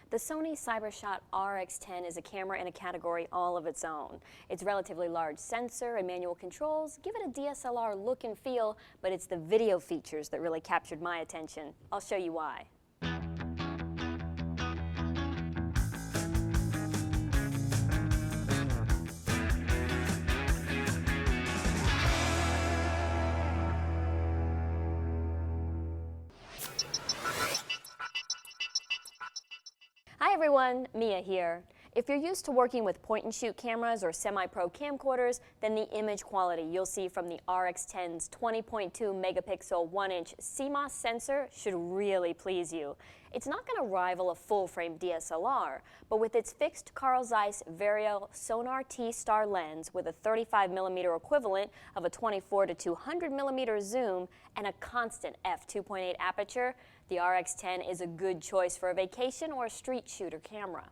The Sony CyberShot RX10 is a camera in a category all of its own. Its relatively large sensor and manual controls give it a DSLR look and feel, but it's the video features that really captured my attention. I'll show you why. Hi everyone, Mia here. If you're used to working with point-and-shoot cameras or semi-pro camcorders, then the image quality you'll see from the RX10's 20.2 megapixel 1-inch CMOS sensor should really please you. It's not going to rival a full-frame DSLR, but with its fixed Carl Zeiss Vario Sonar T-Star lens with a 35mm equivalent of a 24 to 200mm zoom and a constant f2.8 aperture, the RX10 is a good choice for a vacation or a street shooter camera.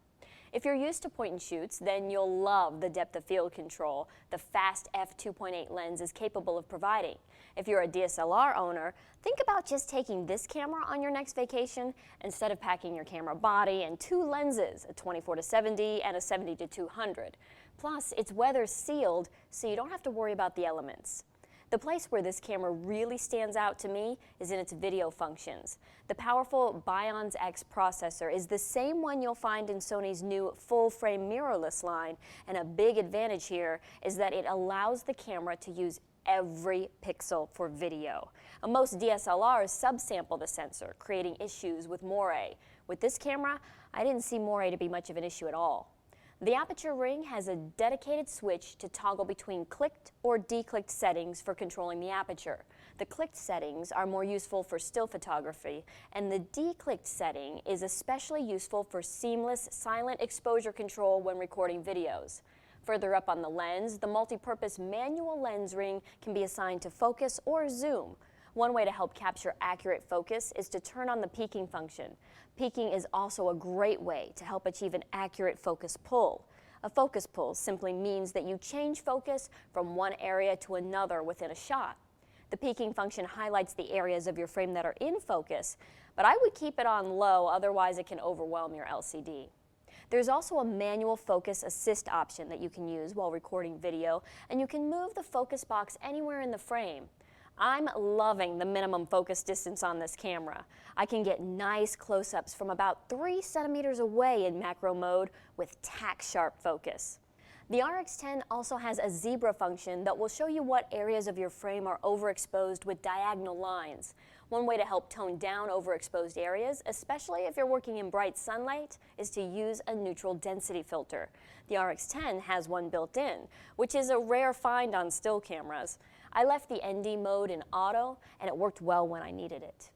If you're used to point-and-shoots, then you'll love the depth of field control the fast f2.8 lens is capable of providing. If you're a DSLR owner, think about just taking this camera on your next vacation instead of packing your camera body and two lenses, a 24 to 70 and a 70 to 200. Plus, it's weather sealed, so you don't have to worry about the elements. The place where this camera really stands out to me is in its video functions. The powerful BIONZ-X processor is the same one you'll find in Sony's new full-frame mirrorless line, and a big advantage here is that it allows the camera to use every pixel for video. Most DSLRs subsample the sensor, creating issues with moire. With this camera, I didn't see moire to be much of an issue at all. The aperture ring has a dedicated switch to toggle between clicked or declicked settings for controlling the aperture. The clicked settings are more useful for still photography, and the declicked setting is especially useful for seamless silent exposure control when recording videos. Further up on the lens, the multi-purpose manual lens ring can be assigned to focus or zoom. One way to help capture accurate focus is to turn on the peaking function. Peaking is also a great way to help achieve an accurate focus pull. A focus pull simply means that you change focus from one area to another within a shot. The peaking function highlights the areas of your frame that are in focus, but I would keep it on low, otherwise it can overwhelm your LCD. There's also a manual focus assist option that you can use while recording video, and you can move the focus box anywhere in the frame. I'm loving the minimum focus distance on this camera. I can get nice close-ups from about 3 centimeters away in macro mode with tack-sharp focus. The RX10 also has a zebra function that will show you what areas of your frame are overexposed with diagonal lines. One way to help tone down overexposed areas, especially if you're working in bright sunlight, is to use a neutral density filter. The RX10 has one built in, which is a rare find on still cameras. I left the ND mode in auto, and it worked well when I needed it.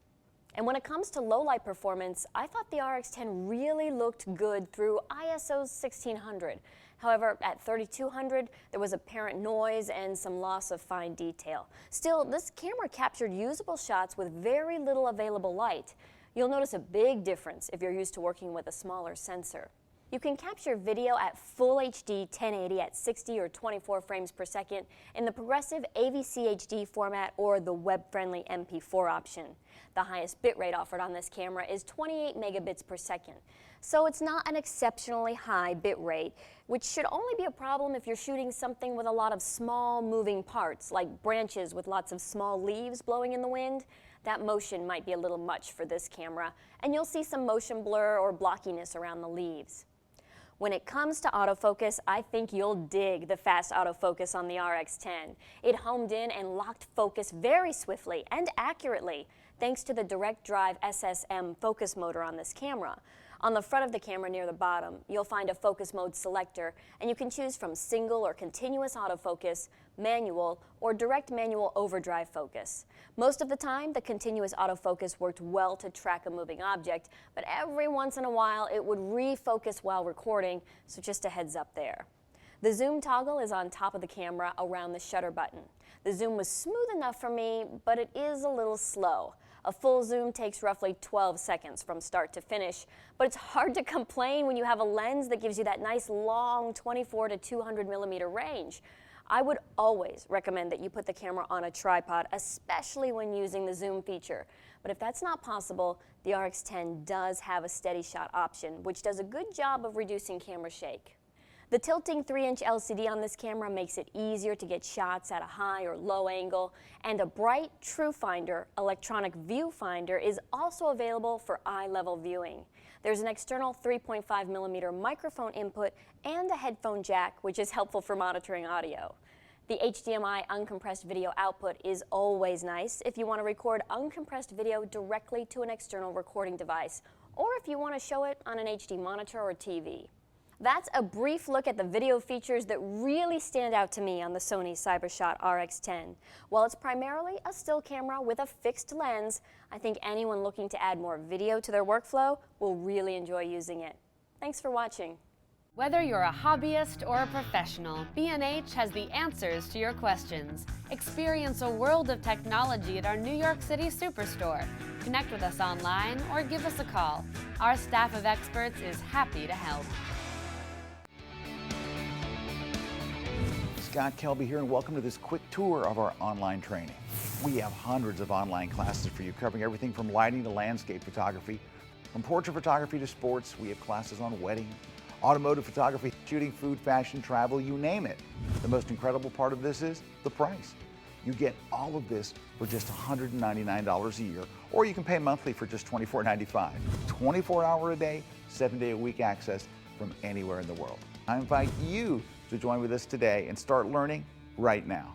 And when it comes to low light performance, I thought the RX10 really looked good through ISO 1600. However, at 3200, there was apparent noise and some loss of fine detail. Still, this camera captured usable shots with very little available light. You'll notice a big difference if you're used to working with a smaller sensor. You can capture video at Full HD 1080 at 60 or 24 frames per second in the progressive AVC HD format or the web-friendly MP4 option. The highest bitrate offered on this camera is 28 megabits per second. So it's not an exceptionally high bitrate, which should only be a problem if you're shooting something with a lot of small moving parts, like branches with lots of small leaves blowing in the wind. That motion might be a little much for this camera, and you'll see some motion blur or blockiness around the leaves. When it comes to autofocus, I think you'll dig the fast autofocus on the RX10. It homed in and locked focus very swiftly and accurately, thanks to the direct drive SSM focus motor on this camera. On the front of the camera near the bottom, you'll find a focus mode selector, and you can choose from single or continuous autofocus, manual, or direct manual overdrive focus. Most of the time, the continuous autofocus worked well to track a moving object, but every once in a while it would refocus while recording, so just a heads up there. The zoom toggle is on top of the camera around the shutter button. The zoom was smooth enough for me, but it is a little slow. A full zoom takes roughly 12 seconds from start to finish, but it's hard to complain when you have a lens that gives you that nice long 24 to 200 millimeter range. I would always recommend that you put the camera on a tripod, especially when using the zoom feature. But if that's not possible, the RX10 does have a steady shot option, which does a good job of reducing camera shake. The tilting 3-inch LCD on this camera makes it easier to get shots at a high or low angle, and a bright TrueFinder electronic viewfinder is also available for eye-level viewing. There's an external 3.5mm microphone input and a headphone jack, which is helpful for monitoring audio. The HDMI uncompressed video output is always nice if you want to record uncompressed video directly to an external recording device, or if you want to show it on an HD monitor or TV. That's a brief look at the video features that really stand out to me on the Sony CyberShot RX10. While it's primarily a still camera with a fixed lens, I think anyone looking to add more video to their workflow will really enjoy using it. Thanks for watching. Whether you're a hobbyist or a professional, B&H has the answers to your questions. Experience a world of technology at our New York City Superstore. Connect with us online or give us a call. Our staff of experts is happy to help. Scott Kelby here, and welcome to this quick tour of our online training. We have hundreds of online classes for you, covering everything from lighting to landscape photography. From portrait photography to sports, we have classes on wedding, automotive photography, shooting, food, fashion, travel, you name it. The most incredible part of this is the price. You get all of this for just $199 a year, or you can pay monthly for just $24.95. 24-hour a day, 7-day a week access from anywhere in the world. I invite you to join with us today and start learning right now.